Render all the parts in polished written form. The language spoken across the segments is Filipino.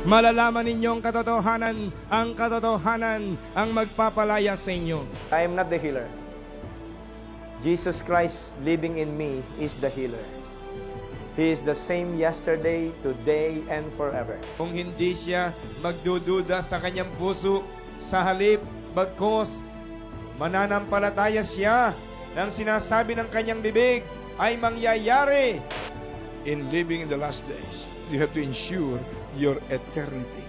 Malalaman ninyong katotohanan, ang katotohanan ang magpapalaya sa inyo. I am not the healer. Jesus Christ living in me is the healer. He is the same yesterday, today, and forever. Kung hindi siya magdududa sa kanyang puso, sa halip, bagkos, mananampalataya siya ng sinasabi ng kanyang bibig ay mangyayari. In living in the last days, you have to ensure your eternity.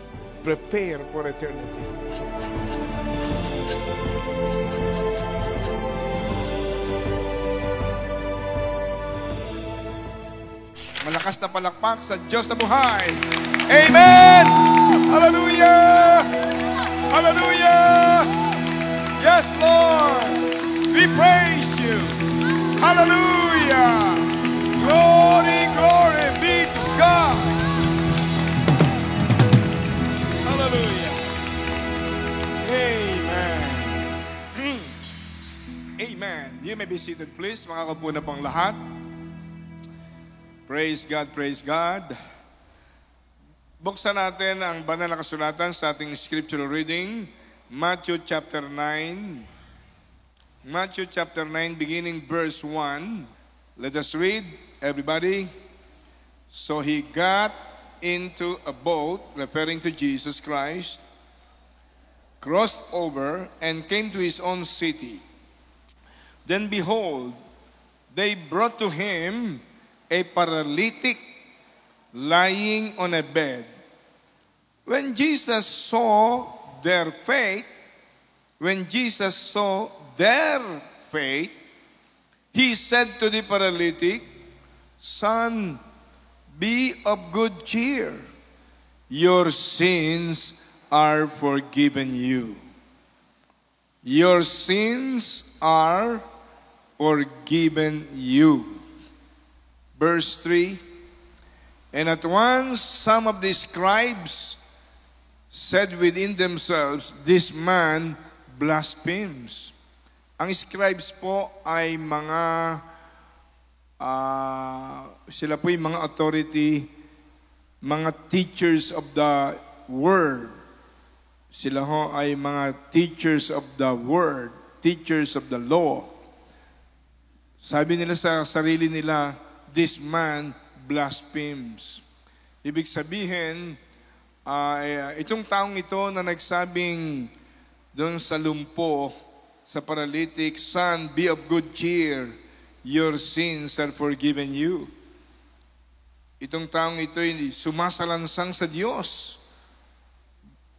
Prepare for eternity. Malakas na palakpak sa Diyos na buhay. Amen! Hallelujah! Hallelujah! Yes, Lord! We praise you! Hallelujah! Glory, glory be to God! Hallelujah! Amen! Amen! You may be seated, please. Makakapo na pang lahat. Praise God, praise God. Buksan natin ang banal na kasulatan sa ating scriptural reading, Matthew chapter 9. Matthew chapter 9, beginning verse 1. Let us read, everybody. So he got into a boat, referring to Jesus Christ, crossed over, and came to his own city. Then behold, they brought to him a paralytic lying on a bed. When Jesus saw their faith, he said to the paralytic, "Son, be of good cheer. Your sins are forgiven you." Your sins are forgiven you. Verse 3, and at once some of the scribes said within themselves, "This man blasphemes." Ang scribes po ay sila po ay mga authority, mga teachers of the word. Sila ho ay mga teachers of the word, teachers of the law. Sabi nila sa sarili nila, "This man blasphemes." Ibig sabihin, itong taong ito na nagsabing doon sa lumpo, sa paralytic, "Son, be of good cheer. Your sins are forgiven you." Itong taong ito ay sumasalansang sa Diyos.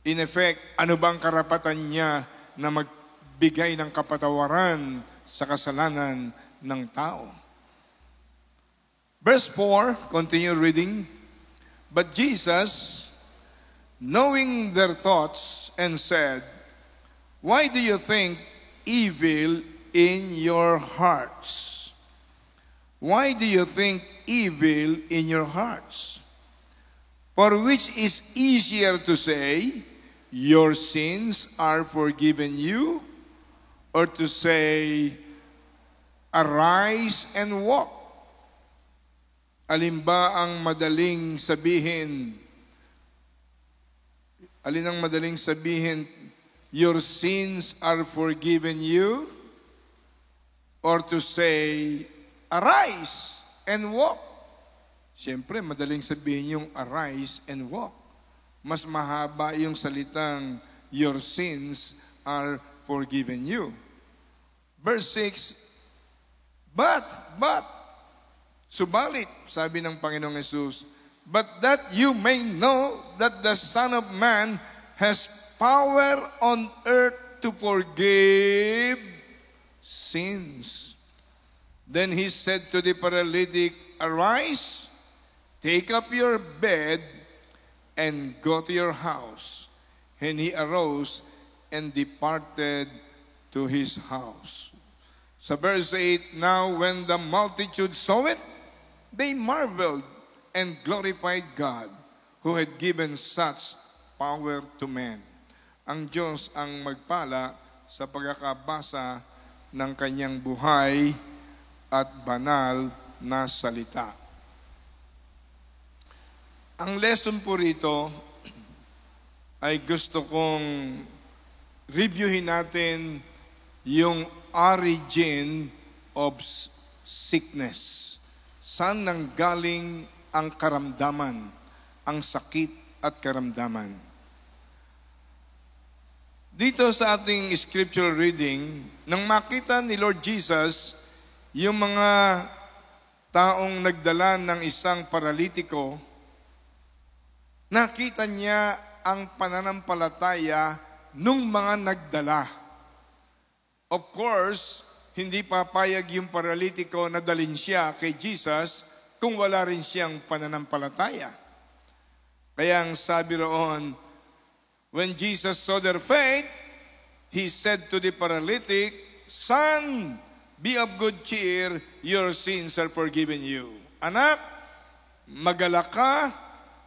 In effect, ano bang karapatan niya na magbigay ng kapatawaran sa kasalanan ng tao? Verse 4, continue reading. But Jesus, knowing their thoughts, and said, "Why do you think evil in your hearts? Why do you think evil in your hearts? For which is easier to say, your sins are forgiven you, or to say, arise and walk? Alin ba ang madaling sabihin? Alin ang madaling sabihin, your sins are forgiven you? Or to say, arise and walk? Siyempre, madaling sabihin yung arise and walk. Mas mahaba yung salitang, your sins are forgiven you. Verse 6, But, subalit, sabi ng Panginoong Yesus, but that you may know that the Son of Man has power on earth to forgive sins. Then he said to the paralytic, arise, take up your bed, and go to your house. And he arose and departed to his house. Sa verse 8, now when the multitude saw it, they marveled and glorified God who had given such power to men. Ang Diyos ang magpala sa pagkakabasa ng kanyang buhay at banal na salita. Ang lesson po rito, ay gusto kong reviewin natin yung origin of sickness. Saan nanggaling ang karamdaman, ang sakit at karamdaman? Dito sa ating scriptural reading, nang makita ni Lord Jesus yung mga taong nagdala ng isang paralitiko, nakita niya ang pananampalataya nung mga nagdala. Of course, hindi papayag yung paralitiko na dalhin siya kay Jesus kung wala rin siyang pananampalataya. Kaya ang sabi roon, when Jesus saw their faith, He said to the paralytic, "Son, be of good cheer, your sins are forgiven you." Anak, magalak ka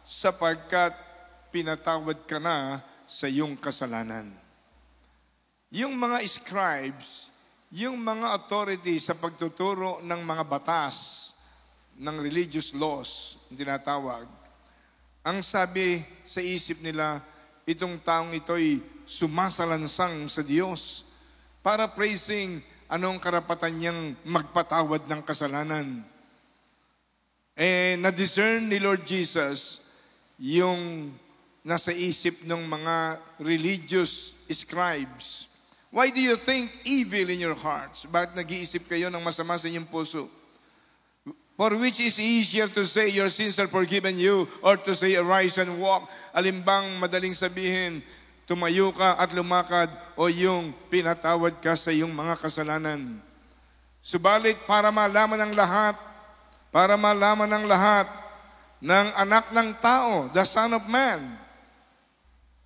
sapagkat pinatawad ka na sa iyong kasalanan. Yung mga scribes, yung mga authority sa pagtuturo ng mga batas, ng religious laws, tinatawag, ang sabi sa isip nila, itong taong ito'y sumasalansang sa Diyos para praising anong karapatan niyang magpatawad ng kasalanan. Na-discern ni Lord Jesus yung nasa isip ng mga religious scribes. Why do you think evil in your hearts? Bakit nag-iisip kayo ng masama sa inyong puso? For which is easier to say, your sins are forgiven you, or to say, arise and walk? Alin bang madaling sabihin, tumayo ka at lumakad, o yung pinatawad ka sa iyong mga kasalanan? Subalit, para malaman ng lahat ng anak ng tao, the Son of Man,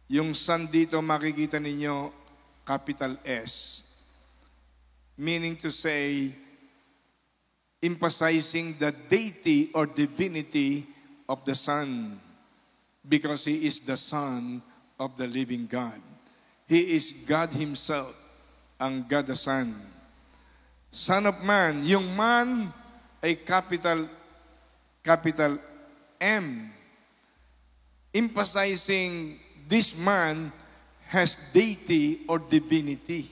yung Son dito makikita ninyo, capital S, meaning to say, emphasizing the deity or divinity of the Son, because He is the Son of the living God. He is God Himself, ang God the Son. Son of Man, yung man ay capital M, emphasizing this man has deity or divinity.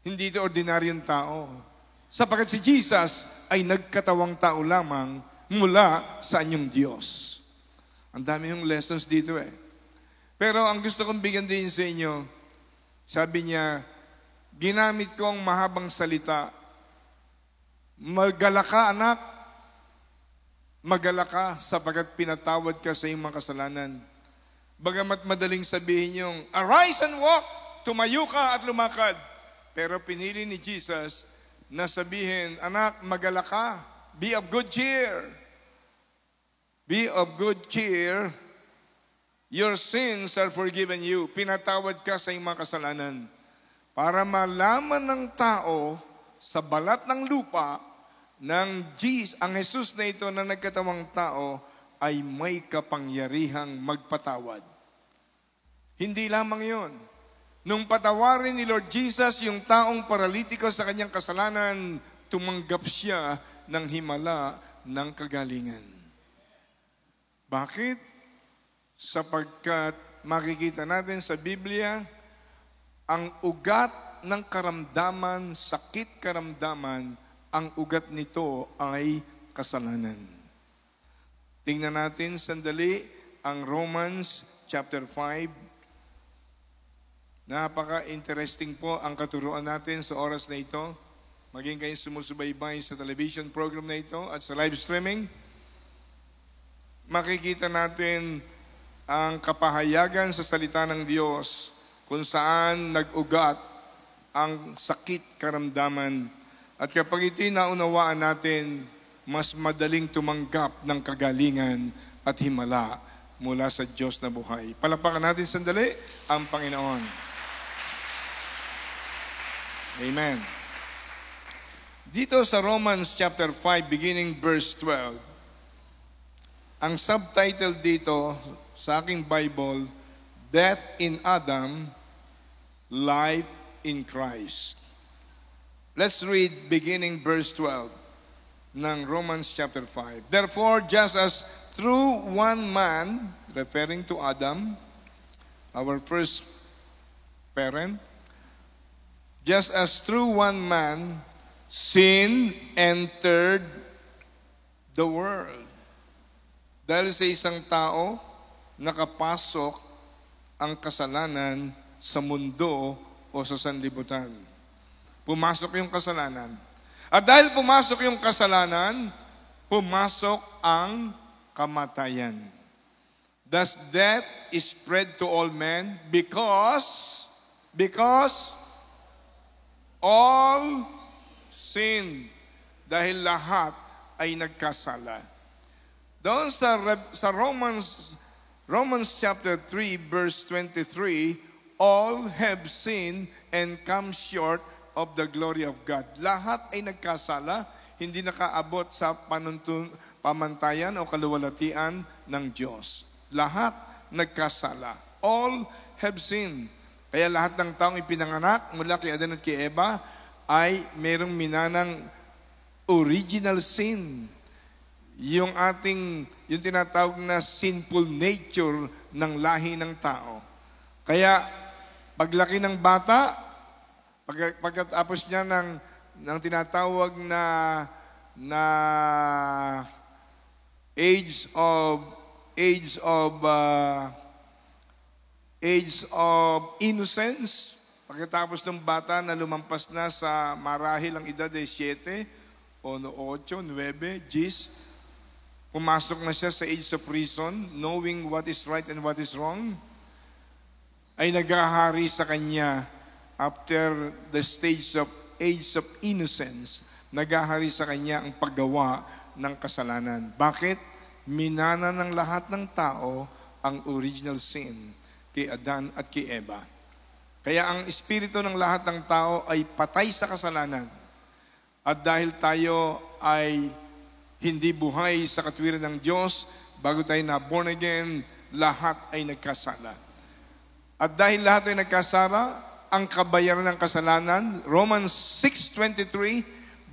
Hindi ito ordinaryong tao. Sapagkat si Jesus ay nagkatawang tao lamang mula sa anyong Diyos. Ang dami yung lessons dito eh. Pero ang gusto kong bigyan din sa inyo, sabi niya, ginamit ko ang mahabang salita. Magala ka, anak. Magala ka sapagkat pinatawad ka sa iyong mga kasalanan. Bagamat madaling sabihin yung, arise and walk, tumayo ka at lumakad. Pero pinili ni Jesus na sabihin, anak, magala ka, be of good cheer. Be of good cheer, your sins are forgiven you. Pinatawad ka sa iyong mga kasalanan. Para malaman ng tao sa balat ng lupa ng ang Jesus na ito na nagkatawang tao ay may kapangyarihang magpatawad. Hindi lamang yon. Nung patawarin ni Lord Jesus yung taong paralitiko sa kanyang kasalanan, tumanggap siya ng himala ng kagalingan. Bakit? Sapagkat makikita natin sa Biblia, ang ugat ng karamdaman, sakit karamdaman, ang ugat nito ay kasalanan. Tingnan natin sandali ang Romans chapter 5. Napaka-interesting po ang katuruan natin sa oras na ito. Maging kayo sumusubaybay sa television program na ito at sa live streaming. Makikita natin ang kapahayagan sa salita ng Diyos kung saan nag-ugat ang sakit karamdaman. At kapag ito'y naunawaan natin, mas madaling tumanggap ng kagalingan at himala mula sa Diyos na buhay. Palakpakan natin sandali ang Panginoon. Amen. Dito sa Romans chapter 5, beginning verse 12, ang subtitle dito sa aking Bible, Death in Adam, Life in Christ. Let's read beginning verse 12 ng Romans chapter 5. Therefore, just as through one man, referring to Adam, our first parent, just as through one man, sin entered the world. Dahil sa isang tao, nakapasok ang kasalanan sa mundo o sa sanlibutan. Pumasok yung kasalanan. At dahil pumasok yung kasalanan, pumasok ang kamatayan. Thus death is spread to all men because all sin. Dahil lahat ay nagkasala. Doon sa Romans chapter 3 verse 23, all have sinned and come short of the glory of God. Lahat ay nagkasala, hindi nakaabot sa pamantayan o kaluwalhatian ng Diyos. Lahat nagkasala. All have sinned. Kaya lahat ng taong ipinanganak mula kay Adan at kay Eva ay merong minanang original sin. Yung tinatawag na sinful nature ng lahi ng tao. Kaya paglaki ng bata, pagkatapos niya ng tinatawag na age of innocence, pagkatapos ng bata na lumampas na sa marahil ang edad ay 7 o 8, 9, 10, pumasok na siya sa age of reason, knowing what is right and what is wrong, ay naghahari sa kanya after the age of innocence, naghahari sa kanya ang paggawa ng kasalanan. Bakit? Minana ng lahat ng tao ang original sin kay Adan at kay Eva. Kaya ang espiritu ng lahat ng tao ay patay sa kasalanan. At dahil tayo ay hindi buhay sa katwiran ng Diyos, bago tayo na born again, lahat ay nagkasala. At dahil lahat ay nagkasala, ang kabayaran ng kasalanan, Romans 6:23,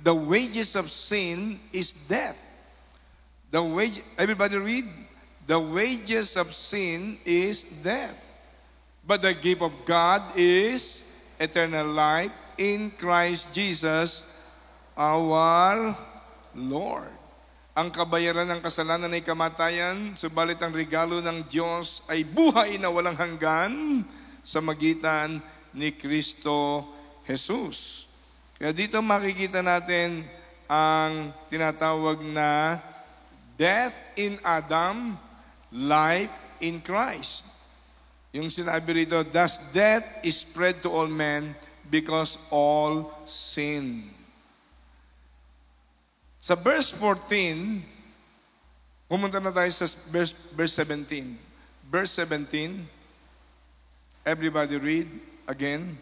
the wages of sin is death. Everybody read? The wages of sin is death. But the gift of God is eternal life in Christ Jesus our Lord. Ang kabayaran ng kasalanan ay kamatayan, subalit ang regalo ng Diyos ay buhay na walang hanggan sa magitan ni Kristo Jesus. Kaya dito makikita natin ang tinatawag na death in Adam, life in Christ. Yung sinabi rito, thus death is spread to all men because all sin. Sa verse 14, pumunta na tayo sa verse 17. Verse 17, everybody read again.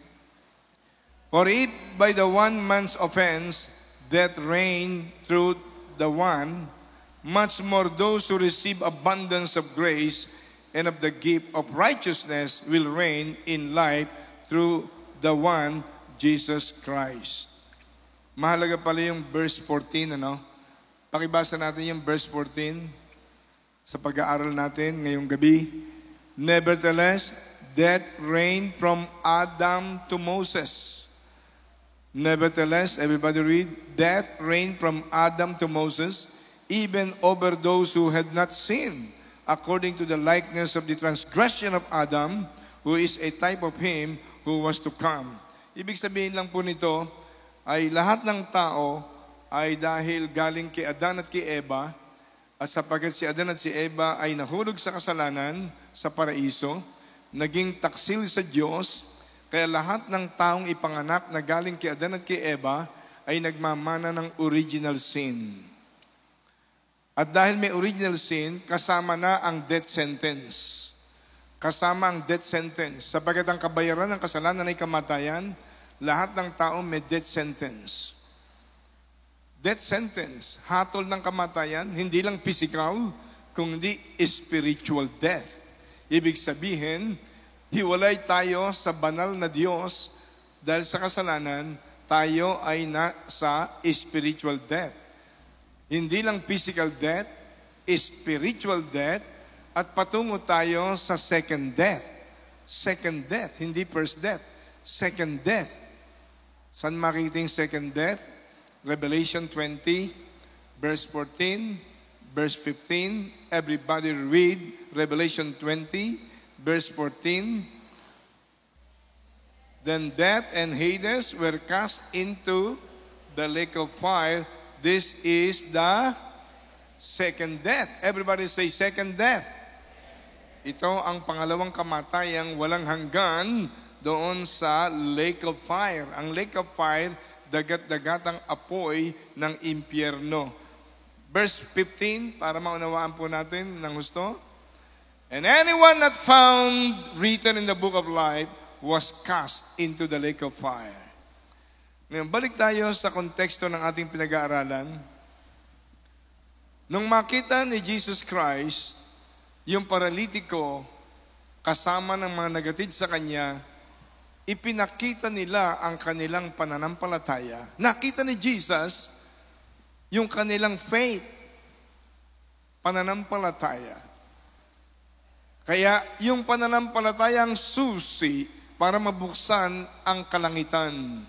For if by the one man's offense death reigned through the one, much more those who receive abundance of grace and of the gift of righteousness will reign in life through the one, Jesus Christ. Mahalaga pala yung verse 14, ano? Pakibasa natin yung verse 14 sa pag-aaral natin ngayong gabi. Nevertheless, death reigned from Adam to Moses. Nevertheless, everybody read, death reigned from Adam to Moses, even over those who had not sinned, according to the likeness of the transgression of Adam, who is a type of him who was to come. Ibig sabihin lang po nito, ay lahat ng tao ay dahil galing kay Adan at kay Eva, at sapagkat si Adan at si Eva ay nahulog sa kasalanan sa paraiso, naging taksil sa Diyos, kaya lahat ng taong ipanganak na galing kay Adan at kay Eva ay nagmamana ng original sin. At dahil may original sin, kasama na ang death sentence. Kasama ang death sentence. Sapagkat ang kabayaran ng kasalanan ay kamatayan, lahat ng tao may death sentence. Death sentence, hatol ng kamatayan, hindi lang physical, kundi spiritual death. Ibig sabihin, hiwalay tayo sa banal na Diyos dahil sa kasalanan, tayo ay nasa spiritual death. Hindi lang physical death, spiritual death, at patungo tayo sa second death. second death, hindi first death. Second death. Saan makikita yung second death? Revelation 20, verse 14, verse 15. Everybody read Revelation 20, verse 14. Then death and Hades were cast into the lake of fire. This is the second death. Everybody say second death. Ito ang pangalawang kamatayang walang hanggan doon sa lake of fire. Ang lake of fire, dagat-dagatang apoy ng impyerno. Verse 15, para maunawaan po natin ng gusto. And anyone not found written in the book of life was cast into the lake of fire. Ngayon, balik tayo sa konteksto ng ating pinag-aaralan. Nung makita ni Jesus Christ yung paralitiko kasama ng mga nagatid sa kanya, ipinakita nila ang kanilang pananampalataya. Nakita ni Jesus yung kanilang faith, pananampalataya. Kaya yung pananampalataya ang susi para mabuksan ang kalangitan.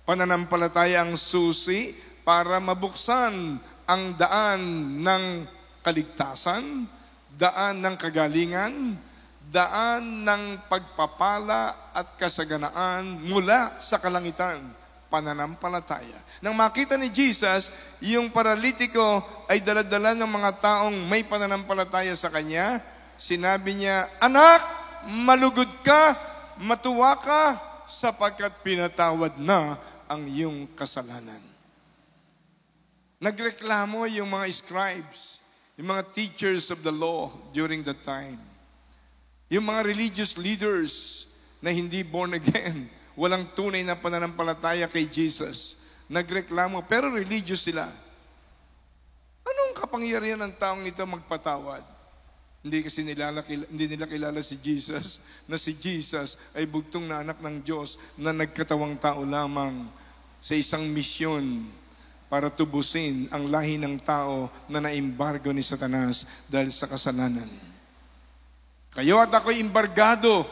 Pananampalataya ang susi para mabuksan ang daan ng kaligtasan, daan ng kagalingan, daan ng pagpapala at kasaganaan mula sa kalangitan, pananampalataya. Nang makita ni Jesus, yung paralitiko ay daladala ng mga taong may pananampalataya sa kanya, sinabi niya, "Anak, malugod ka, matuwa ka, sapagkat pinatawad na ang iyong kasalanan." Nagreklamo yung mga scribes, yung mga teachers of the law during that time. Yung mga religious leaders na hindi born again, walang tunay na pananampalataya kay Jesus. Nagreklamo, pero religious sila. Anong kapangyarihan ng taong ito magpatawad? Hindi kasi hindi nila kilala si Jesus, na si Jesus ay bugtong na anak ng Diyos na nagkatawang tao lamang sa isang misyon para tubusin ang lahi ng tao na naimbargo ni Satanas dahil sa kasalanan. Kayo at ako'y imbargado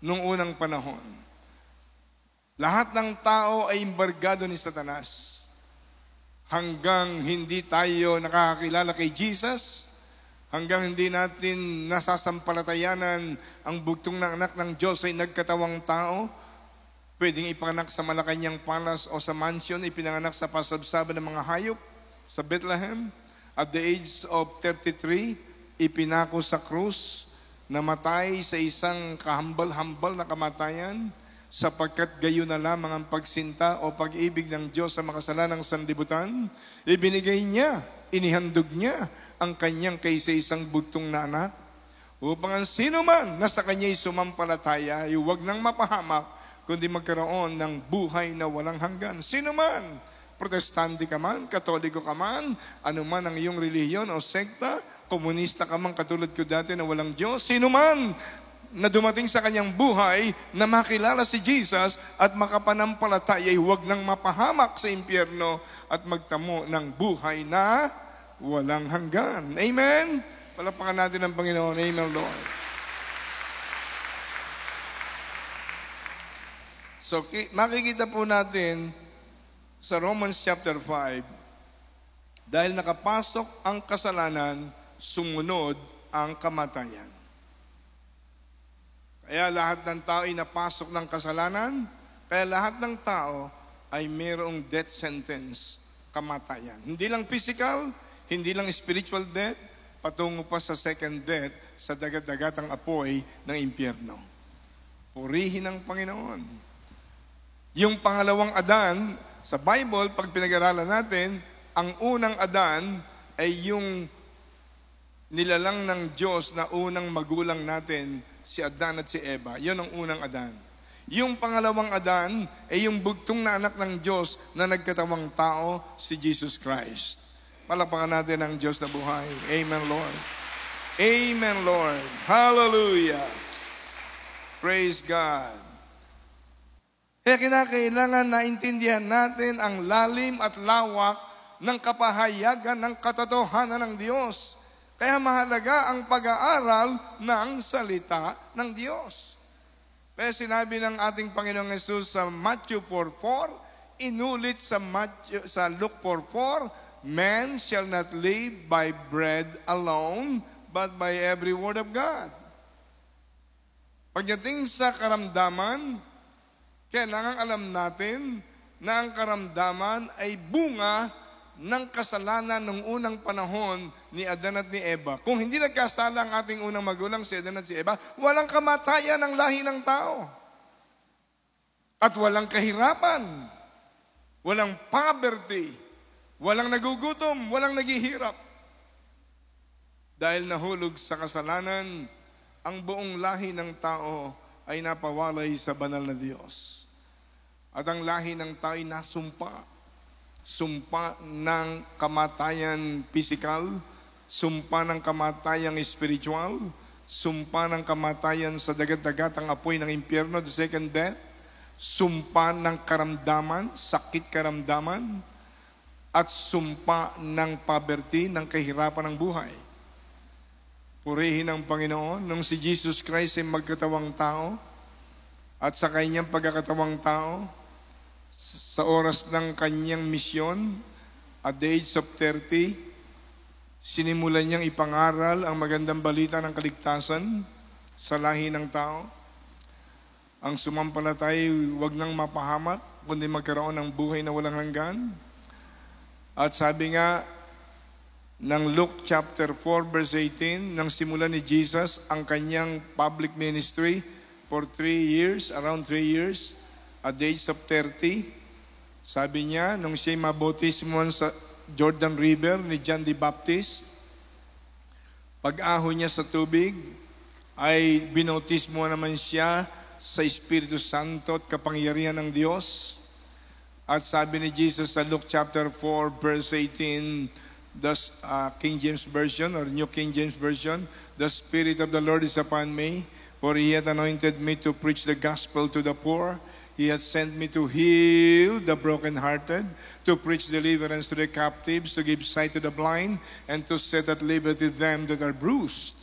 nung unang panahon. Lahat ng tao ay imbargado ni Satanas. Hanggang hindi tayo nakakakilala kay Jesus, hanggang hindi natin nasasampalatayanan ang bugtong na anak ng Diyos ay nagkatawang tao, pwedeng ipanganak sa Malacanang Palace o sa mansion, ipinanganak sa pasabsaban ng mga hayop sa Bethlehem. At the age of 33, ipinako sa krus, namatay sa isang kahambal-hambal na kamatayan, sapagkat gayon na lamang ang pagsinta o pag-ibig ng Diyos sa makasalanang sanlibutan. Ibinigay niya, inihandog niya ang kanyang kaisa-isang bugtong na anak, upang ang sino man na sa kanya'y sumampalataya ay huwag nang mapahamak, kundi magkaroon ng buhay na walang hanggan. Sino man, protestante ka man, katoliko ka man, ano man ang iyong relihiyon o sekta, komunista ka man katulad ko dati na walang Diyos, sino man na dumating sa kanyang buhay na makilala si Jesus at makapanampalataya ay huwag nang mapahamak sa impyerno at magtamo ng buhay na walang hanggan. Amen? Palapakan natin ang Panginoon. Amen, Lord. So, makikita po natin sa Romans chapter 5, dahil nakapasok ang kasalanan, sumunod ang kamatayan. Kaya lahat ng tao ay napasok ng kasalanan, kaya lahat ng tao ay mayroong death sentence, kamatayan. Hindi lang physical, hindi lang spiritual death, patungo pa sa second death, sa dagat-dagatang apoy ng impyerno. Purihin ang Panginoon. Yung pangalawang Adan, sa Bible, pag pinag-aralan natin, ang unang Adan ay yung nilalang ng Diyos na unang magulang natin, si Adan at si Eva. Yun ang unang Adan. Yung pangalawang Adan ay yung bugtong na anak ng Diyos na nagkatawang tao, si Jesus Christ. Palapakan natin ang Diyos na buhay. Amen, Lord. Amen, Lord. Hallelujah. Praise God. Kaya kinakailangan na intindihan natin ang lalim at lawak ng kapahayagan ng katotohanan ng Diyos. Kaya mahalaga ang pag-aaral ng salita ng Diyos. Kaya sinabi ng ating Panginoong Yesus sa Matthew 4:4, inulit sa Luke 4:4, man shall not live by bread alone, but by every word of God. Pagdating sa karamdaman, kailangan alam natin na ang karamdaman ay bunga ng kasalanan ng unang panahon ni Adan at ni Eva. Kung hindi nagkasala ang ating unang magulang, si Adan at si Eva, walang kamatayan ng lahi ng tao. At walang kahirapan, walang poverty, walang nagugutom, walang naghihirap. Dahil nahulog sa kasalanan, ang buong lahi ng tao ay napawalay sa banal na Diyos. At ang lahi ng tao ay nasumpa. Sumpa ng kamatayan physical, sumpa ng kamatayang spiritual, sumpa ng kamatayan sa dagat-dagatang apoy ng impyerno, the second death, sumpa ng karamdaman, sakit karamdaman, at sumpa ng poverty, ng kahirapan ng buhay. Purihin ang Panginoon, nung si Jesus Christ ay magkatawang tao, at sa kanyang pagkakatawang tao, sa oras ng kanyang misyon, at the age of 30, sinimulan niyang ipangaral ang magandang balita ng kaligtasan sa lahi ng tao. Ang sumampalatay, huwag nang mapahamak, kundi magkaroon ng buhay na walang hanggan. At sabi nga ng Luke chapter 4 verse 18, nang simulan ni Jesus ang kanyang public ministry for 3 years, around 3 years, at the age of 30, sabi niya, nung siya'y mabautismuhan sa Jordan River ni John the Baptist, pag-aho niya sa tubig, ay binautismuhan naman siya sa Espiritu Santo at kapangyarihan ng Diyos. At sabi ni Jesus sa Luke chapter 4 verse 18, the King James Version or New King James Version, the Spirit of the Lord is upon me, for He hath anointed me to preach the gospel to the poor. He hath sent me to heal the brokenhearted, to preach deliverance to the captives, to give sight to the blind, and to set at liberty them that are bruised.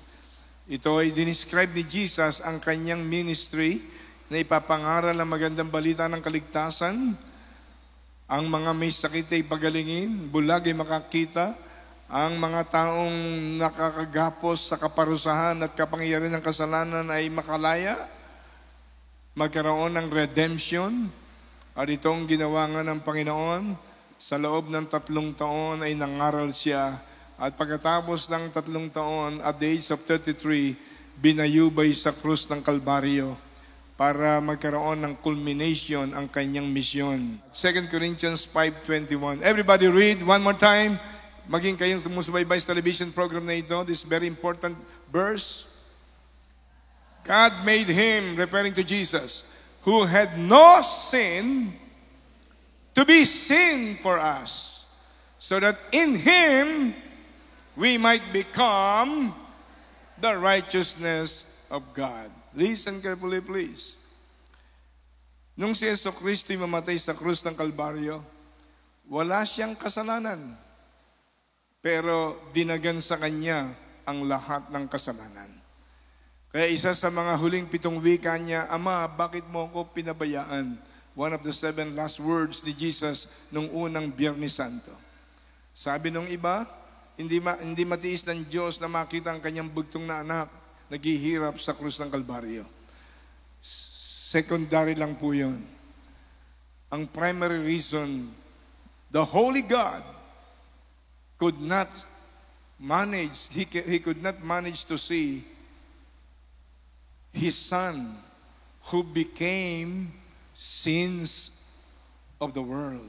Ito ay dinescribe ni Jesus ang kanyang ministry na ipapangaral ang magandang balita ng kaligtasan. Ang mga may sakit ay pagalingin, bulag ay makakita, ang mga taong nakakagapos sa kaparusahan at kapangyarihan ng kasalanan ay makalaya, magkaroon ng redemption. At itong ginawa nga ng Panginoon, sa loob ng 3 taon ay nangaral siya. At pagkatapos ng 3 taon, at the age of 33, binayubay sa krus ng Kalbaryo para magkaroon ng culmination ang kanyang misyon. 2 Corinthians 5:21. Everybody read one more time. Maging kayong sumusubaybay sa television program na ito, this very important verse. God made Him, referring to Jesus, who had no sin, to be sin for us, so that in Him we might become the righteousness of God. Listen carefully, please. Nung si Jesucristo mamatay sa krus ng Kalbaryo, wala siyang kasalanan. Pero dinagan sa kanya ang lahat ng kasalanan. Kaya isa sa mga huling 7 wika niya, Ama, bakit mo ako pinabayaan? One of the 7 last words ni Jesus nung unang Biyernes Santo. Sabi nung iba, hindi matiis ng Diyos na makita ang kanyang bugtong na anak naghihirap sa krus ng Kalbaryo. Secondary lang po yun. Ang primary reason, the Holy God could not manage, he could not manage to see His Son who became sins of the world.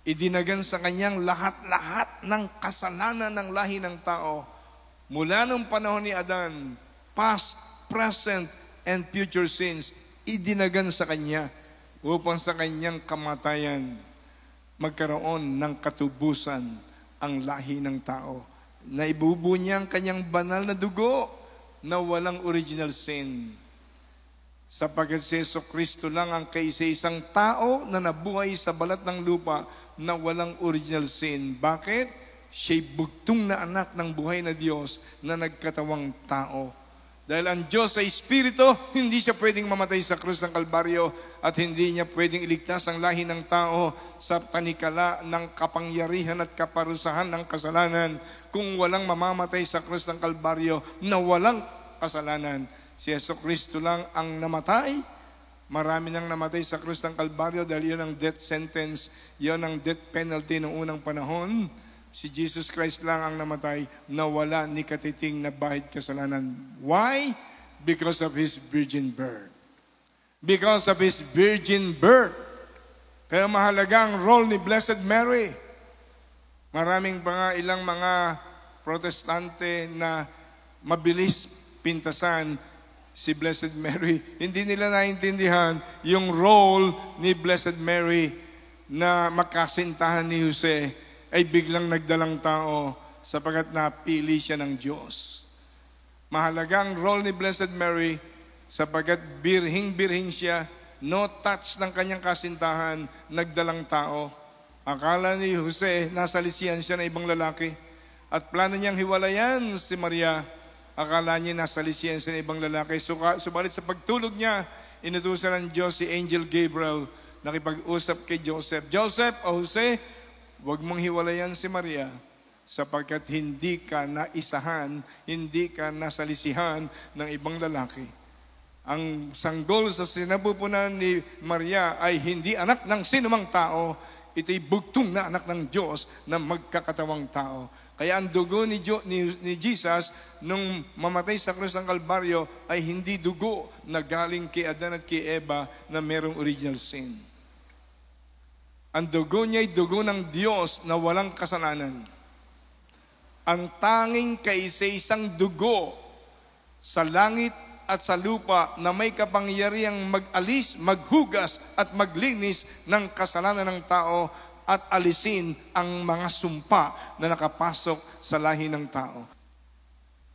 Idinagan sa kanyang lahat-lahat ng kasalanan ng lahi ng tao mula nung panahon ni Adan, past, present, and future sins, idinagan sa kanya upang sa kanyang kamatayan magkaroon ng katubusan ang lahi ng tao. Na ibubuo niya ang kanyang banal na dugo na walang original sin. Sapagkat si Jesucristo lang ang kaisa-isang tao na nabuhay sa balat ng lupa na walang original sin. Bakit? Siya'y bugtong na anak ng buhay na Diyos na nagkatawang tao. Dahil ang Diyos ay Espiritu, hindi siya pwedeng mamatay sa krus ng Kalbaryo at hindi niya pwedeng iligtas ang lahi ng tao sa tanikala ng kapangyarihan at kaparusahan ng kasalanan kung walang mamamatay sa krus ng Kalbaryo na walang kasalanan. Si Jesucristo lang ang namatay. Marami nang namatay sa krus ng Kalbaryo dahil yun ang death sentence, yun ang death penalty noong unang panahon. Si Jesus Christ lang ang namatay na wala ni katiting na bahid kasalanan. Why? Because of His virgin birth. Because of His virgin birth. Kaya mahalaga ang role ni Blessed Mary. Maraming ilang mga protestante na mabilis pintasan si Blessed Mary. Hindi nila naintindihan yung role ni Blessed Mary na makasintahan ni Jose ay biglang nagdalang tao sapagkat napili siya ng Diyos. Mahalagang role ni Blessed Mary sapagkat birhing-birhing siya, no touch ng kanyang kasintahan, nagdalang tao. Akala ni Jose, nasa lisiyan siya ng ibang lalaki at plano niyang hiwalayan si Maria. Akala niya nasa lisiyan siya ng ibang lalaki. Subalit sa pagtulog niya, inutusan ng Diyos si Angel Gabriel nakipag-usap kay Joseph. Joseph o Jose, huwag mong hiwalayan si Maria sapagkat hindi ka naisahan, hindi ka nasalisihan ng ibang lalaki. Ang sanggol sa sinapupunan ni Maria ay hindi anak ng sinumang tao, ito'y bugtong na anak ng Diyos na magkakatawang tao. Kaya ang dugo ni Jesus nung mamatay sa krus ng Kalbaryo ay hindi dugo na galing kay Adan at kay Eva na merong original sin. Ang dugo niya ay dugo ng Diyos na walang kasalanan. Ang tanging kaisa-isang dugo sa langit at sa lupa na may kapangyarihang mag-alis, maghugas at maglinis ng kasalanan ng tao at alisin ang mga sumpa na nakapasok sa lahi ng tao.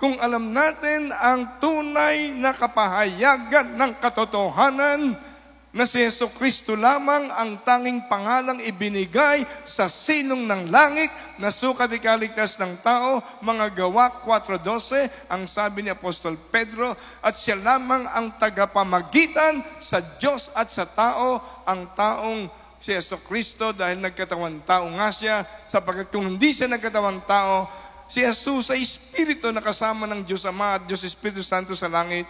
Kung alam natin ang tunay na kapahayagan ng katotohanan na si Jesucristo lamang ang tanging pangalang ibinigay sa silong ng langit na sukat ikaligtas ng tao, mga Gawa 4:12, ang sabi ni Apostol Pedro, at siya lamang ang tagapamagitan sa Diyos at sa tao, ang taong si Jesucristo dahil nagkatawang tao nga siya, sapagkat kung hindi siya nagkatawang tao, si Jesus ay Espiritu na kasama ng Diyos Ama at Diyos Espiritu Santo sa langit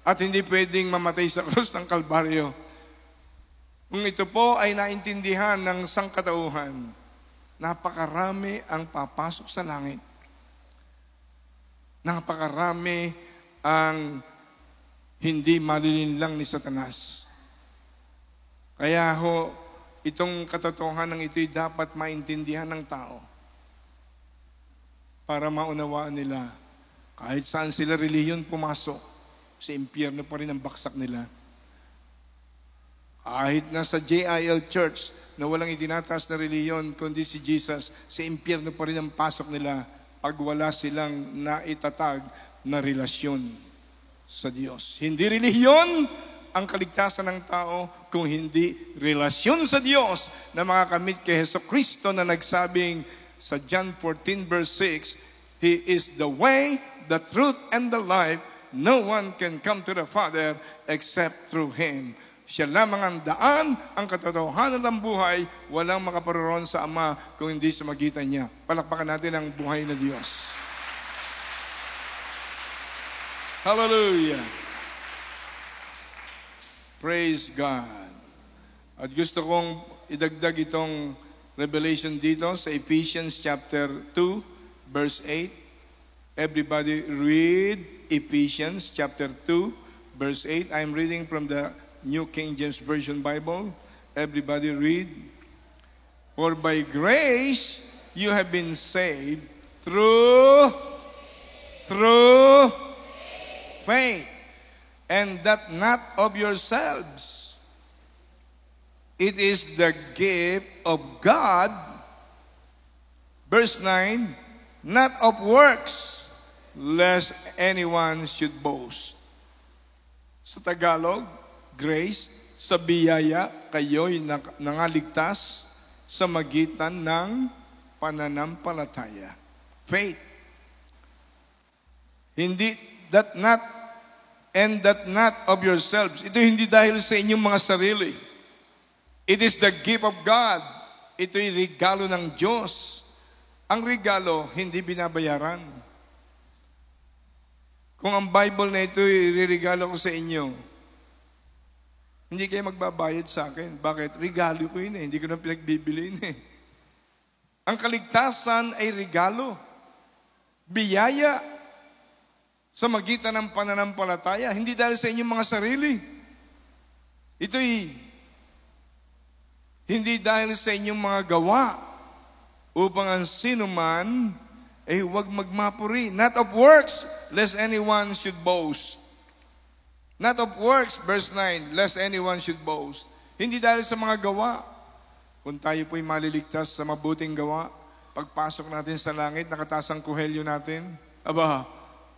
at hindi pwedeng mamatay sa krus ng Kalbaryo. Kung ito po ay naintindihan ng sangkatauhan, napakarami ang papasok sa langit. Napakarami ang hindi malilinlang ni Satanas. Kaya itong katotohanan ito'y dapat maintindihan ng tao para maunawaan nila. Kahit saan sila relihiyon pumasok, sa impyerno pa rin ang baksak nila. Kahit nasa JIL Church na walang itinataas na reliyon kundi si Jesus, sa impyerno pa rin ang pasok nila pag wala silang naitatag na relasyon sa Diyos. Hindi relihiyon ang kaligtasan ng tao kung hindi relasyon sa Diyos na makakamit kay Jesucristo na nagsabing sa John 14:6, He is the way, the truth, and the life. No one can come to the Father except through Him. Siya lamang ang daan, ang katotohanan ng buhay, walang makaparoon sa Ama kung hindi sa magitan niya. Palakpakan natin ang buhay na Diyos. Hallelujah! Praise God! At gusto kong idagdag itong revelation dito sa Ephesians chapter 2, verse 8. Everybody read Ephesians chapter 2, verse 8. I'm reading from the New King James Version Bible. Everybody read. For by grace you have been saved through faith, and that not of yourselves. It is the gift of God. Verse 9, not of works, lest anyone should boast. Sa Tagalog, grace, sa biyaya, kayo'y nangaligtas sa magitan ng pananampalataya. Faith. Hindi, that not and that not of yourselves. Ito hindi dahil sa inyong mga sarili. It is the gift of God. Ito'y regalo ng Diyos. Ang regalo, hindi binabayaran. Kung ang Bible na ito iririgalo ko sa inyo, hindi kayo magbabayad sa akin. Bakit? Regalo ko yun eh. Hindi ko na pinagbibiliin eh. Ang kaligtasan ay regalo. Biyaya sa magitan ng pananampalataya. Hindi dahil sa inyong mga sarili. Ito'y hindi dahil sa inyong mga gawa upang ang sino man ay huwag magmapuri. Not of works, lest anyone should boast. Not of works, verse 9, lest anyone should boast. Hindi dahil sa mga gawa. Kung tayo po'y maliligtas sa mabuting gawa, pagpasok natin sa langit, nakataas ang kuhelyo natin. Aba,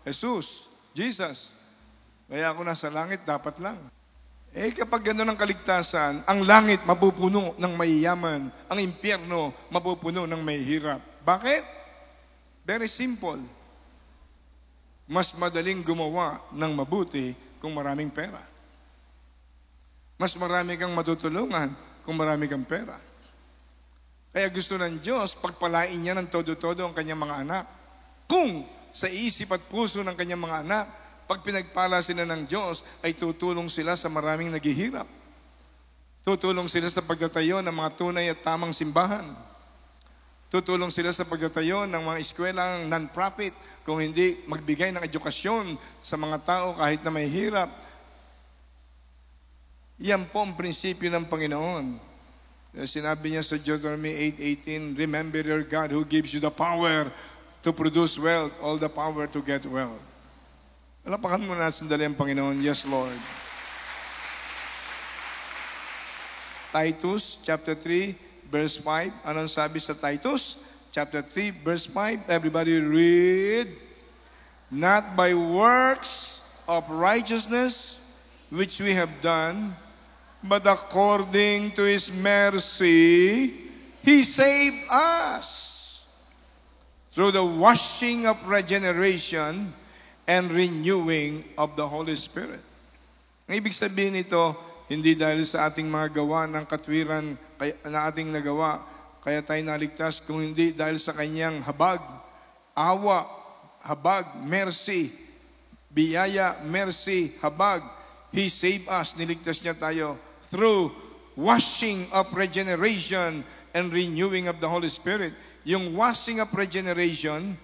Jesus, Jesus, kaya ako nasa langit, dapat lang. Kapag gano'n ang kaligtasan, ang langit mapupuno ng mayayaman, ang impyerno mapupuno ng mahihirap. Bakit? Very simple. Mas madaling gumawa ng mabuti kung maraming pera. Mas marami kang matutulungan kung marami kang pera. Kaya gusto ng Diyos, pagpalain niya ng todo-todo ang kanyang mga anak. Kung sa isip at puso ng kanyang mga anak, pag pinagpala sila ng Diyos, ay tutulong sila sa maraming naghihirap. Tutulong sila sa pagtatayo ng mga tunay at tamang simbahan. Tutulong sila sa pagtatayo ng mga eskwelang non-profit, kung hindi magbigay ng edukasyon sa mga tao kahit na may hirap. Yan po ang prinsipyo ng Panginoon. Sinabi niya sa Deuteronomy 8:18, remember your God who gives you the power to produce wealth, all the power to get wealth. Palapakan mo na sandali ang Panginoon. Yes, Lord. Titus, chapter 3, verse 5. Anong sabi sa Titus? Chapter 3, verse 5. Everybody read. Not by works of righteousness which we have done, but according to His mercy, He saved us through the washing of regeneration and renewing of the Holy Spirit. Ang ibig sabihin nito, hindi dahil sa ating mga gawa ng katwiran na ating nagawa, kaya tayo naligtas, kung hindi dahil sa kanyang habag, awa, habag, mercy, biyaya, mercy, habag. He saved us, niligtas niya tayo through washing of regeneration and renewing of the Holy Spirit. Yung washing of regeneration,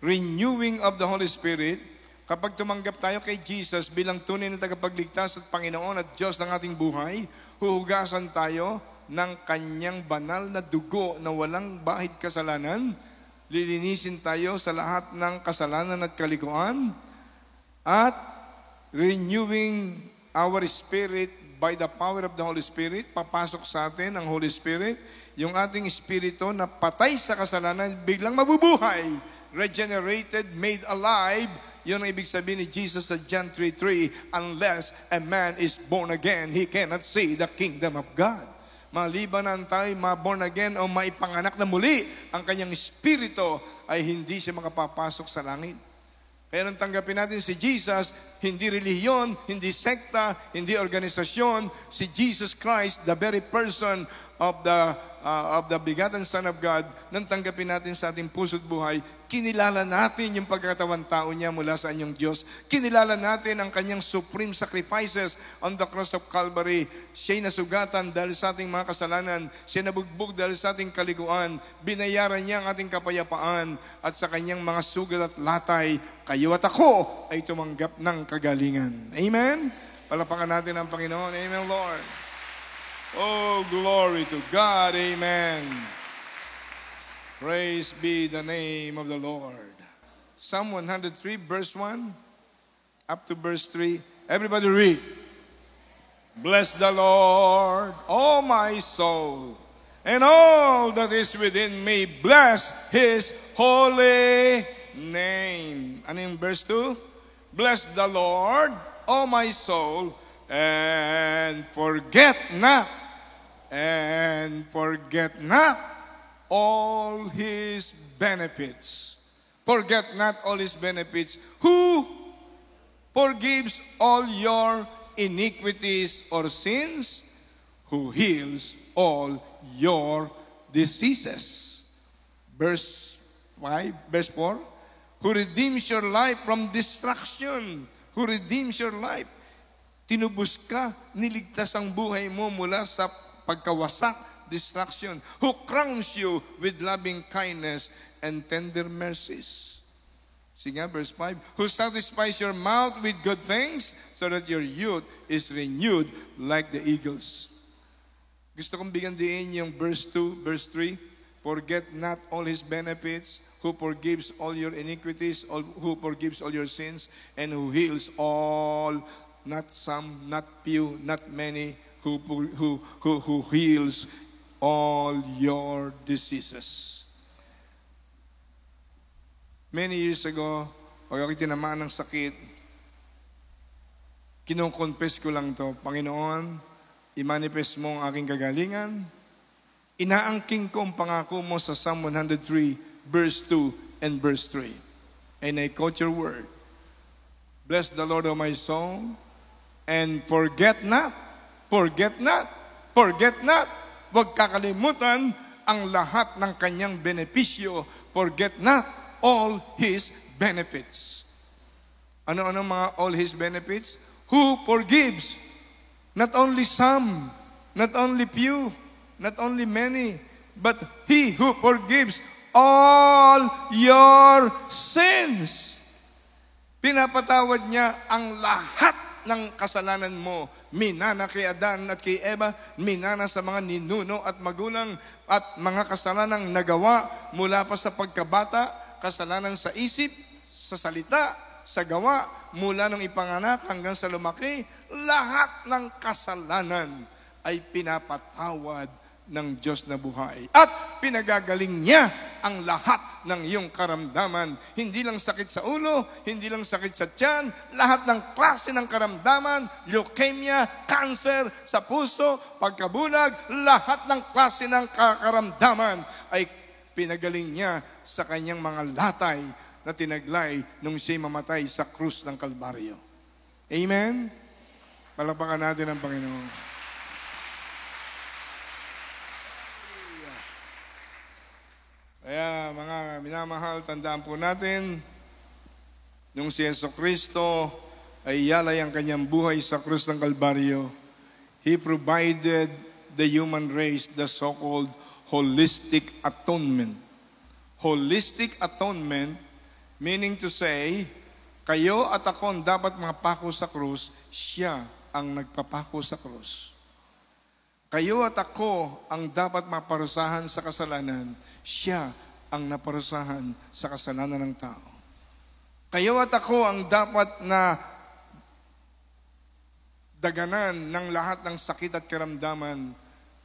renewing of the Holy Spirit, kapag tumanggap tayo kay Jesus bilang tunay na tagapagligtas at Panginoon at Diyos ng ating buhay, huhugasan tayo ng kanyang banal na dugo na walang bahid kasalanan. Lilinisin tayo sa lahat ng kasalanan at kalikuan. At renewing our spirit by the power of the Holy Spirit, papasok sa atin ang Holy Spirit. Yung ating espiritu na patay sa kasalanan, biglang mabubuhay, regenerated, made alive. Yun ang ibig sabihin ni Jesus sa John 3:3, unless a man is born again, he cannot see the kingdom of God. Maliban na tayo ma-born again o maipanganak na muli, ang kanyang espiritu ay hindi siya makapapasok sa langit. Kaya nung tanggapin natin si Jesus, hindi relihiyon, hindi sekta, hindi organisasyon, si Jesus Christ, the very person of the begotten Son of God, nang tanggapin natin sa ating puso't buhay, kinilala natin yung pagkakatawan tao niya mula sa anyong Diyos. Kinilala natin ang kanyang supreme sacrifices on the cross of Calvary. Siya'y nasugatan dahil sa ating mga kasalanan. Siya'y nabugbog dahil sa ating kaliguan. Binayaran niya ang ating kapayapaan at sa kanyang mga sugat at latay, kayo at ako ay tumanggap ng kagalingan. Amen? Palapakan natin ang Panginoon. Amen, Lord. Oh, glory to God. Amen. Praise be the name of the Lord. Psalm 103, verse 1, up to verse 3. Everybody read. Bless the Lord, oh my soul, and all that is within me. Bless His holy name. Ano yung verse 2? Bless the Lord, oh my soul, and forget not all His benefits. Forget not all His benefits. Who forgives all your iniquities or sins, who heals all your diseases. Verse 4, who redeems your life from destruction. Who redeems your life. Tinubos ka, niligtas ang buhay mo mula sa pagkawasak, destruction. Who crowns you with loving kindness and tender mercies. Sige nga, verse 5. Who satisfies your mouth with good things so that your youth is renewed like the eagles. Gusto kong bigyan diin yung verse 2, verse 3. Forget not all His benefits, who forgives all your iniquities, who forgives all your sins, and who heals all, not some, not few, not many, who heals all your diseases. Many years ago, pag ako'y tinamaan ng sakit, kinoconfess ko lang to, Panginoon, i-manifest mo ang aking kagalingan. Inaangking ko ang pangako mo sa Psalm 103, verse 2 and verse 3. And I quote your word. Bless the Lord, O my soul, and forget not. Huwag kakalimutan ang lahat ng kanyang benepisyo. Forget not all His benefits. Ano-ano mga all His benefits? Who forgives not only some, not only few, not only many, but He who forgives all your sins. Pinapatawad niya ang lahat ng kasalanan mo. Minana kay Adan at kay Eva, minana sa mga ninuno at magulang, at mga kasalanang nagawa mula pa sa pagkabata, kasalanan sa isip, sa salita, sa gawa, mula nung ipanganak hanggang sa lumaki, lahat ng kasalanan ay pinapatawad ng Diyos na buhay. At pinagagaling niya ang lahat ng iyong karamdaman. Hindi lang sakit sa ulo, hindi lang sakit sa tiyan, lahat ng klase ng karamdaman, leukemia, cancer sa puso, pagkabulag, lahat ng klase ng karamdaman ay pinagaling niya sa kanyang mga latay na tinaglay nung siya'y mamatay sa krus ng Kalbaryo. Amen? Palakpakan natin ang Panginoon. Kaya mga minamahal, tandaan po natin, nung si Jesucristo ay yalay ang kanyang buhay sa krus ng Kalbaryo, He provided the human race the so-called holistic atonement. Holistic atonement, meaning to say, kayo at ako ang dapat mapako sa krus, siya ang nagpapako sa krus. Kayo at ako ang dapat maparusahan sa kasalanan, siya ang naparusahan sa kasalanan ng tao. Kayo at ako ang dapat na daganan ng lahat ng sakit at karamdaman,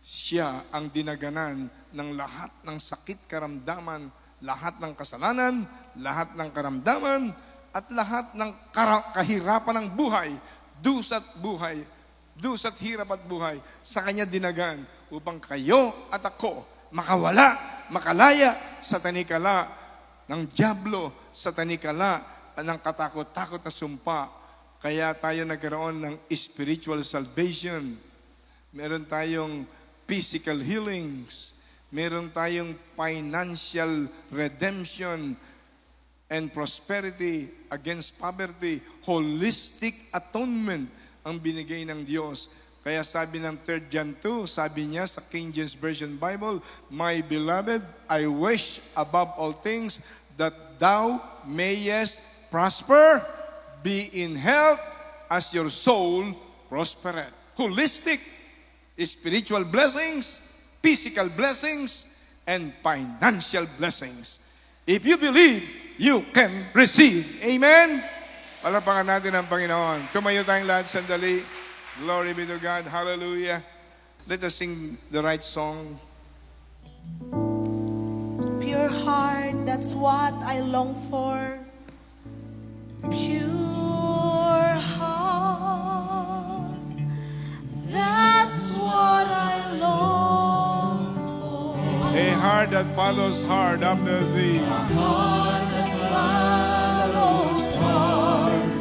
siya ang dinaganan ng lahat ng sakit, karamdaman, lahat ng kasalanan, lahat ng karamdaman, at lahat ng kahirapan ng buhay, dusa't hirap at buhay, sa Kanya dinagan upang kayo at ako makawala, makalaya sa tanikala ng dyablo, sa tanikala ng katakot-takot na sumpa. Kaya tayo nagkaroon ng spiritual salvation. Meron tayong physical healings. Meron tayong financial redemption and prosperity against poverty. Holistic atonement ang binigay ng Diyos. Kaya sabi ng 3 John 2, sabi niya sa King James Version Bible, My beloved, I wish above all things that thou mayest prosper, be in health as your soul prospereth. Holistic, spiritual blessings, physical blessings, and financial blessings. If you believe, you can receive. Amen? Palapakan natin ang Panginoon. Tumayo tayong lahat sandali. Glory be to God. Hallelujah. Let us sing the right song. Pure heart, that's what I long for. Pure heart, that's what I long for. A heart that follows hard after thee. A heart that follows hard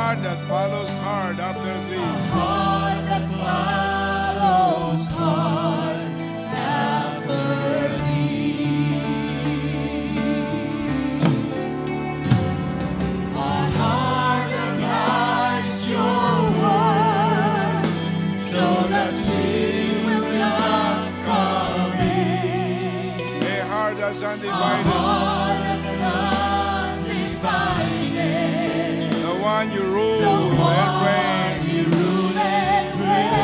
heart that follows hard after thee. Heart that follows hard after thee. A heart that hides your word, so that sin will not come in. A heart that's A undivided. heart that's undivided. The one you rule The and one reign. you rule and reign.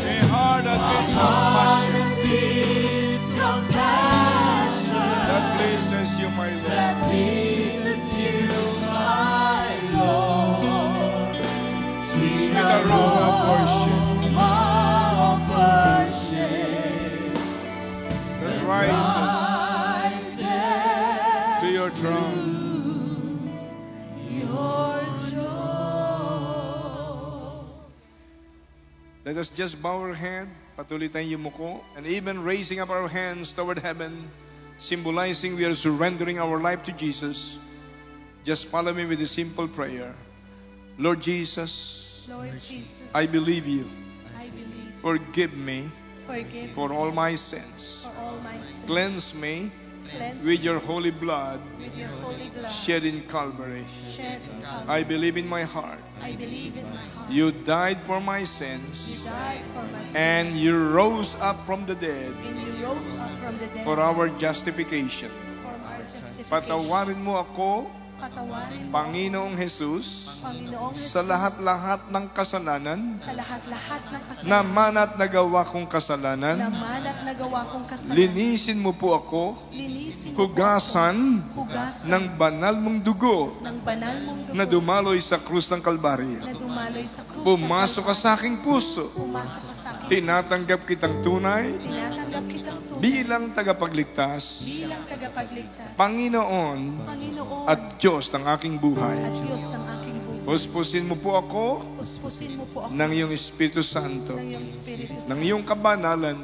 A heart that beats Heart compassion. that beats compassion, That pleases you, my Lord. that pleases you, my Lord. Sweet Sweet aroma of worship of worship that rises rises to your throne. your throne. Let us just bow our head, patuloy tayong yumuko, and even raising up our hands toward heaven, symbolizing we are surrendering our life to Jesus. Just follow me with a simple prayer. Lord Jesus, Lord Jesus, I believe you. I believe. Forgive me Forgive for all my sins. for all my sins. Cleanse me Cleanse with your holy blood with your holy blood shed in Calvary. shed in Calvary. I believe in my heart. I believe in my heart. You died for my You sins, died for my sins, and you rose up from the dead and you rose up from the dead for our justification. for our justification. Patawarin mo ako, Patawarin mo, Panginoong Jesus, Panginoong Jesus, sa lahat-lahat ng kasalanan sa lahat-lahat ng kasalanan na man at nagawa kong na kasalanan. man at nagawa kong kasalanan. Linisin mo po ako, Linisin mo po hugasan ako, hugasan ng banal mong dugo ng banal mong dugo na dumaloy sa krus ng Kalbaryo. na dumaloy sa krus. Pumasok ka ng sa aking puso. Kalbaryo. Pumasok ka sa akin. Tinatanggap kitang tunay Tinatanggap kitang tunay bilang tagapagligtas, bilang tagapagligtas. Panginoon Panginoon at Diyos ng aking buhay. at Diyos ng aking buhay. Puspusin mo po ako Puspusin mo po ako ng iyong Espiritu Santo, ng iyong Espiritu ng Santo, iyong kabanalan,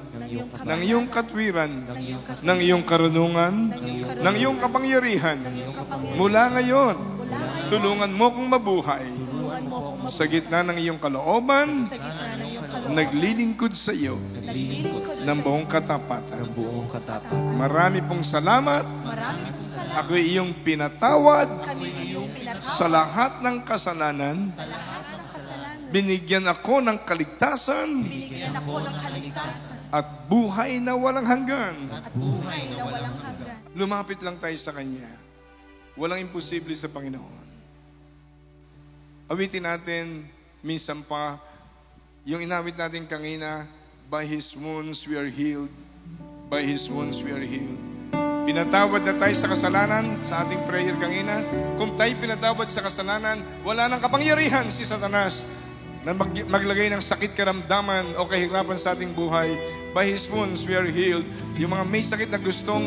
ng iyong katwiran, ng iyong katwiran, ng iyong karunungan, ng ng iyong kapangyarihan. ng iyong kapangyarihan. Mula ngayon, Mula ngayon, tulungan mo kong mabuhay tulungan mo akong sa gitna ng iyong kalooban, sa gitna ng iyong kalooban, naglilingkod sa iyo naglilingkod ng sa buong katapatan. buong katapatan. Marami pong salamat. Marami pong salamat. Ako iyong pinatawad Kami iyong pinatawad sa lahat ng kasalanan. sa lahat ng kasalanan. Binigyan ako ng kaligtasan Binigyan ako ng kaligtasan at buhay na walang hanggan. at buhay na walang hanggan. Lumapit lang tayo sa Kanya. Walang imposible sa Panginoon. Awitin natin minsan pa yung inawit natin kanina, by His wounds we are healed. By His wounds we are healed. Pinatawad na tayo sa kasalanan sa ating prayer kanina. Kung tayo pinatawad sa kasalanan, wala nang kapangyarihan si Satanas na maglagay ng sakit, karamdaman o kahirapan sa ating buhay. By His wounds we are healed. Yung mga may sakit na gustong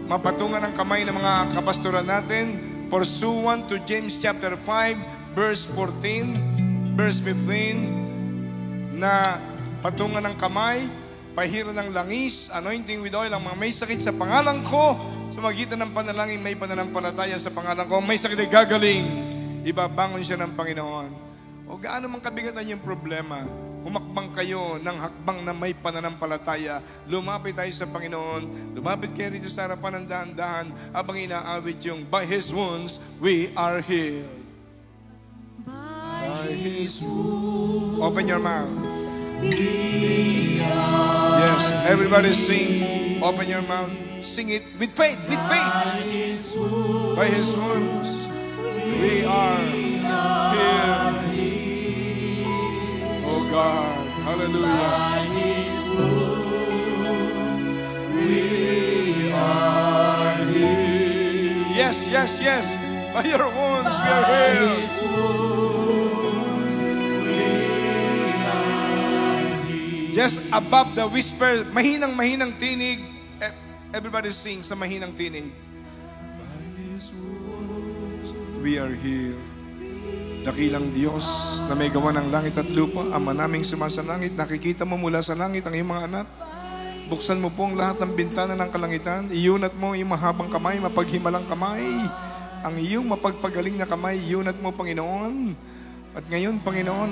mapatungan ng kamay ng mga kapastoran natin, pursuant to James chapter 5, verse 14, verse 15, na patungan ng kamay, pahira ng langis, anointing with oil, ang mga may sakit sa pangalan ko, sa magitan ng panalangin, may pananampalataya sa pangalan ko, may sakit ay gagaling, ibabangon siya ng Panginoon. O gaano man kabigatan yung problema, humakbang kayo ng hakbang na may pananampalataya, lumapit tayo sa Panginoon, lumapit kayo rito sa harapan ng dahan-dahan, habang inaawit yung, by His wounds, we are healed. By His wounds Open your mouth. we are Yes, everybody sing. Open your mouth. Sing it with faith, with faith. By His wounds, we are healed. Oh God, hallelujah. Yes, yes, yes. By your wounds, we are healed. Just above the whisper, mahinang-mahinang tinig. Everybody sing sa mahinang tinig. We are healed. Dakilang Diyos na may gawa ng langit at lupa, Ama naming sumasalangit, nakikita mo mula sa langit ang iyong mga anak. Buksan mo po ang lahat ng bintana ng kalangitan. Iunat mo ang iyong mahabang kamay, mapaghimalang kamay. ang iyong mapagpagaling na kamay, yunat mo, Panginoon. At ngayon, Panginoon,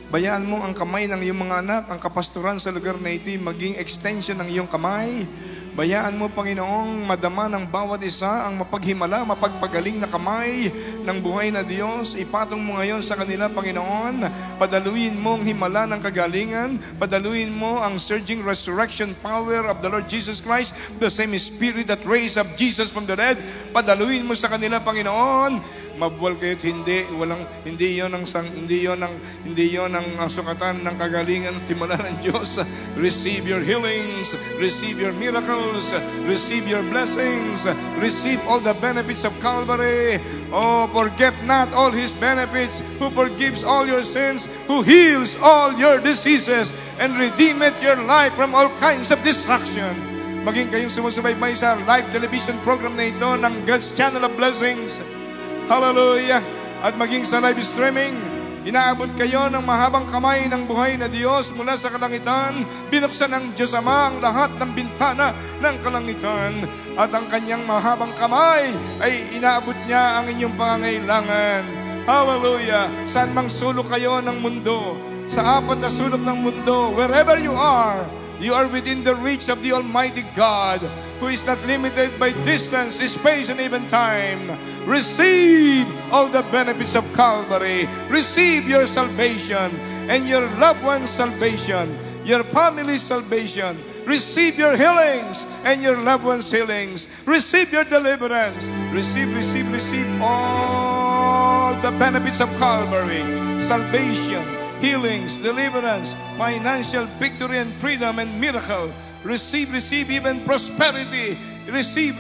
bayaan mo ang kamay ng iyong mga anak, ang kapastoran sa lugar na ito, maging extension ng iyong kamay. Bayaan mo, Panginoong, madama ng bawat isa ang mapaghimala, mapagpagaling na kamay ng buhay na Diyos. Ipatong mo ngayon sa kanila, Panginoon. Padaluin mo ang himala ng kagalingan. Padaluin mo ang surging resurrection power of the Lord Jesus Christ, the same Spirit that raised up Jesus from the dead. Padaluin mo sa kanila, Panginoon. Mabuwal kayo't hindi yon ang sukatan ng kagalingan at himala ng Diyos. Receive your healings, receive your miracles, receive your blessings, receive all the benefits of Calvary. Oh, forget not all His benefits, who forgives all your sins, who heals all your diseases, and redeemeth your life from all kinds of destruction. Maging kayong sumusubaybay sa live television program na ito ng God's Channel of Blessings. Hallelujah! At maging sa live streaming, inaabot kayo ng mahabang kamay ng buhay na Diyos mula sa kalangitan. Binuksan ng Diyos Ama ang lahat ng bintana ng kalangitan. At ang kanyang mahabang kamay ay inaabot niya ang inyong pangangailangan. Hallelujah! Saan mang sulok kayo ng mundo, sa apat na sulok ng mundo, wherever you are within the reach of the Almighty God, who is not limited by distance, space, and even time. Receive all the benefits of Calvary. Receive your salvation and your loved one's salvation, your family's salvation. Receive your healings and your loved one's healings. Receive your deliverance. Receive all the benefits of Calvary. Salvation, healings, deliverance, financial victory and freedom and miracle. Receive even prosperity. Receive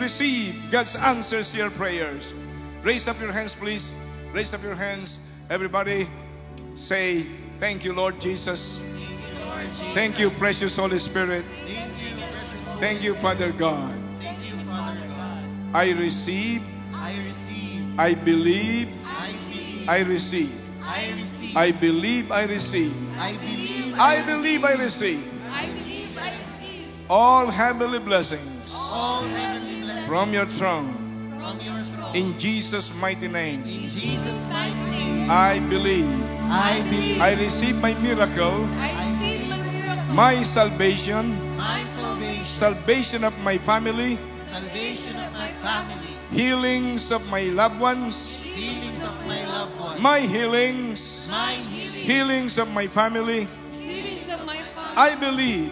God's answers to your prayers. Raise up your hands, please. Raise up your hands. Everybody say, thank you, Lord Jesus. Thank you, precious Holy Spirit. Thank you, Father God. I receive. I believe. I receive. I believe I receive. I believe I receive. All heavenly blessings from your throne. In Jesus' mighty name. I believe. I receive my miracle. My salvation. Salvation of my family. Healings of my loved ones. My healings. Healings of my family. I believe.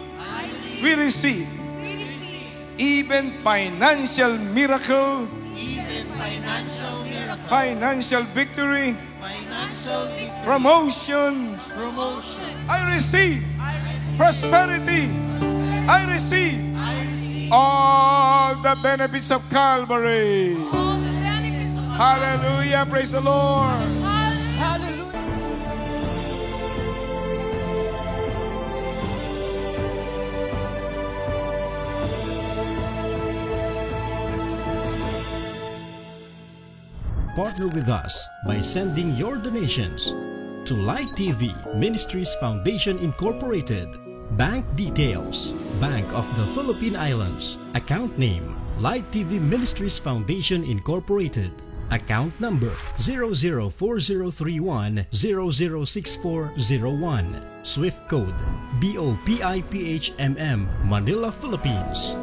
We receive even financial miracle, financial victory, promotion. I receive prosperity. I receive all the benefits of Calvary. Hallelujah. Praise the Lord. Partner with us by sending your donations to Light TV Ministries Foundation Incorporated. Bank details: Bank of the Philippine Islands. Account name: Light TV Ministries Foundation Incorporated. Account number 004031006401. Swift code BOPIPHMM, Manila, Philippines.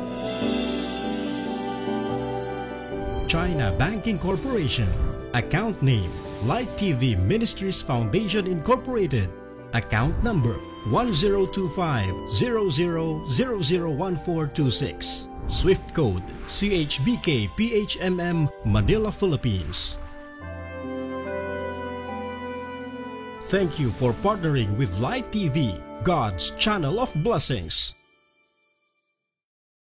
China Banking Corporation. Account name: Light TV Ministries Foundation Incorporated. Account number 102500001426. Swift code CHBK PHMM, Manila, Philippines. Thank you for partnering with Light TV, God's channel of blessings.